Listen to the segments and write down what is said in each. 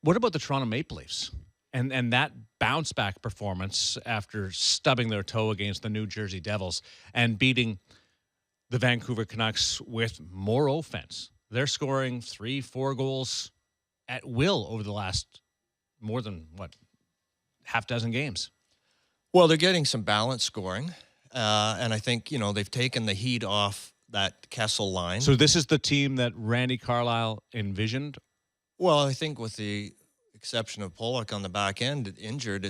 What about the Toronto Maple Leafs and that bounce back performance after stubbing their toe against the New Jersey Devils and beating the Vancouver Canucks with more offense? They're scoring 3-4 goals at will over the last more than half dozen games. Well, they're getting some balanced scoring, and I think they've taken the heat off that Kessel line. So this is the team that Randy Carlyle envisioned. Well, I think with the exception of Pollock on the back end injured,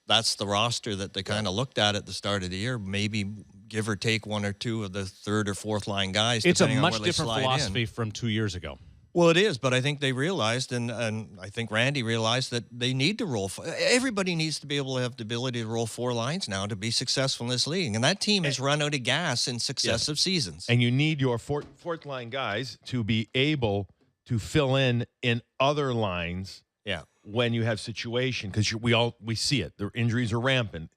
that's the roster that they kind of looked at the start of the year. Maybe give or take one or two of the third or fourth line guys. It's a depending on much where they different slide philosophy in. from 2 years ago. Well, it is, but I think they realized, and I think Randy realized that they need to roll. Everybody needs to be able to have the ability to roll four lines now to be successful in this league. And that team has run out of gas in successive seasons. And you need your fourth line guys to be able to fill in other lines. Yeah. When you have situation, because we see it, their injuries are rampant,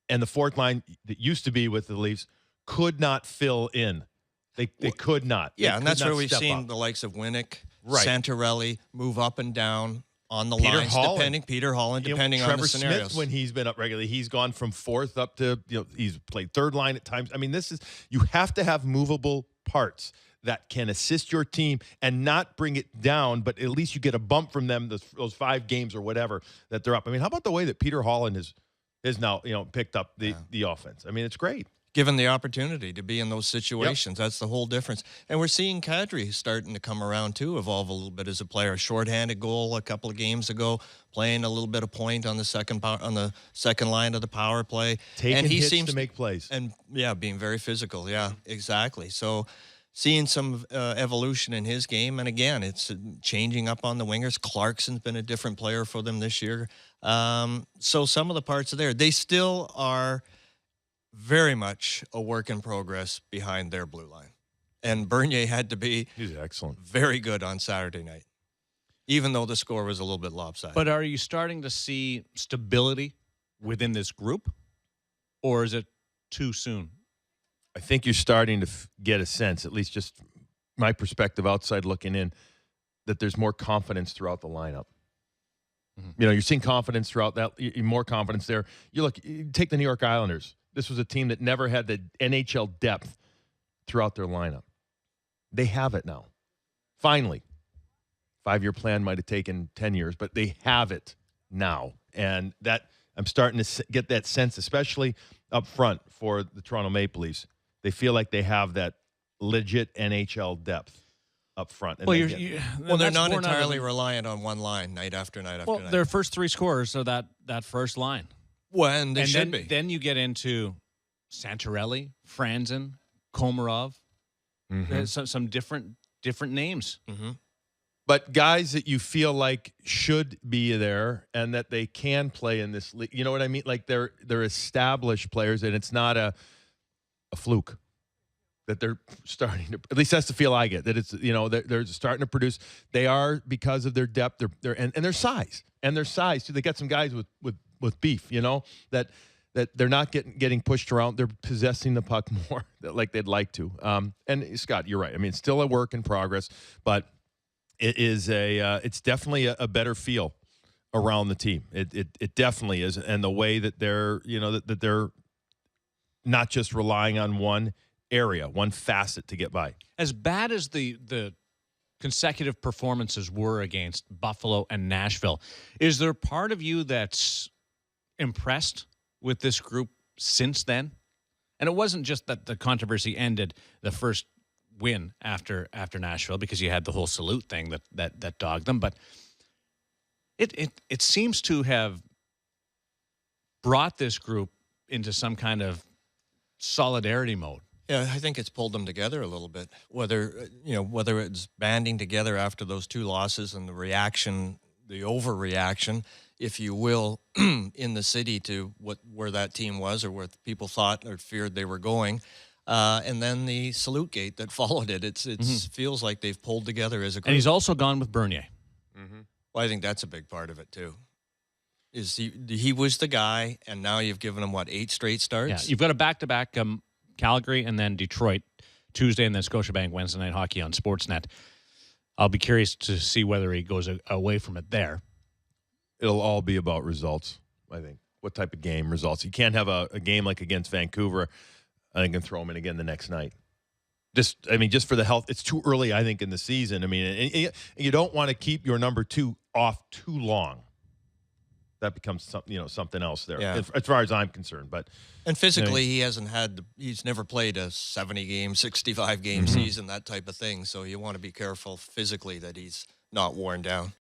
and the fourth line that used to be with the Leafs could not fill in. They could not. Yeah, They and could that's not where we've step seen up. the likes of Winnick, Right. Santorelli move up and down on the Peter lines, Holland. Peter Holland, depending on Trevor the scenarios. Smith, when he's been up regularly, he's gone from fourth up to he's played third line at times. I mean, you have to have movable parts that can assist your team and not bring it down, but at least you get a bump from them those 5 games or whatever that they're up. I mean, how about the way that Peter Holland is now picked up the offense? I mean, it's great. Given the opportunity to be in those situations, that's the whole difference. And we're seeing Kadri starting to come around too, evolve a little bit as a player. Shorthanded goal a couple of games ago, playing a little bit of point on the second line of the power play. Taking hits to make plays. And being very physical. Yeah, exactly. So seeing some evolution in his game, and again, it's changing up on the wingers. Clarkson's been a different player for them this year. So some of the parts are there. They still are very much a work in progress behind their blue line. And Bernier had to be He's excellent. very good on Saturday night, even though the score was a little bit lopsided. But are you starting to see stability within this group, or is it too soon? I think you're starting to get a sense, at least just my perspective outside looking in, that there's more confidence throughout the lineup. Mm-hmm. You're seeing confidence throughout that, more confidence there. You take the New York Islanders. This was a team that never had the NHL depth throughout their lineup. They have it now. Finally. 5-year plan might have taken 10 years, but they have it now. And that I'm starting to get that sense, especially up front for the Toronto Maple Leafs. They feel like they have that legit NHL depth up front. And they're not entirely reliant on one line night after night after night. Their first 3 scorers are that first line. Well, and they should be. Then you get into Santorelli, Franzen, Komarov, some different names. Mm-hmm. But guys that you feel like should be there and that they can play in this league. You know what I mean? Like they're established players, and it's not a fluke that they're starting to. At least that's the feel I get. That it's they're starting to produce. They are, because of their depth, and their size too. They got some guys with beef, that they're not getting pushed around. They're possessing the puck more like they'd like to. And Scott, you're right. I mean, it's still a work in progress, but it is it's definitely a better feel around the team. It definitely is. And the way that they're, that they're not just relying on one area, one facet to get by. As bad as the consecutive performances were against Buffalo and Nashville, is there part of you that's impressed with this group since then? And it wasn't just that the controversy ended the first win after Nashville, because you had the whole salute thing that dogged them, but it seems to have brought this group into some kind of solidarity mode. Yeah, I think it's pulled them together a little bit. Whether it's banding together after those 2 losses and the reaction, the overreaction, if you will, in the city to where that team was or where people thought or feared they were going, and then the salute gate that followed it. It feels like they've pulled together as a group. And he's also gone with Bernier. Mm-hmm. Well, I think that's a big part of it too. Is he was the guy, and now you've given him 8 straight starts? Yeah, you've got a back-to-back Calgary and then Detroit Tuesday, and then Scotiabank Wednesday Night Hockey on Sportsnet. I'll be curious to see whether he goes away from it there. It'll all be about results, I think. What type of game results? You can't have a game like against Vancouver, I think, and throw them in again the next night. Just for the health. It's too early, I think, in the season. I mean, and you don't want to keep your number 2 off too long. That becomes something else there, as far as I'm concerned. But physically, he's never played a 70-game, 65-game season, that type of thing. So you want to be careful physically that he's not worn down.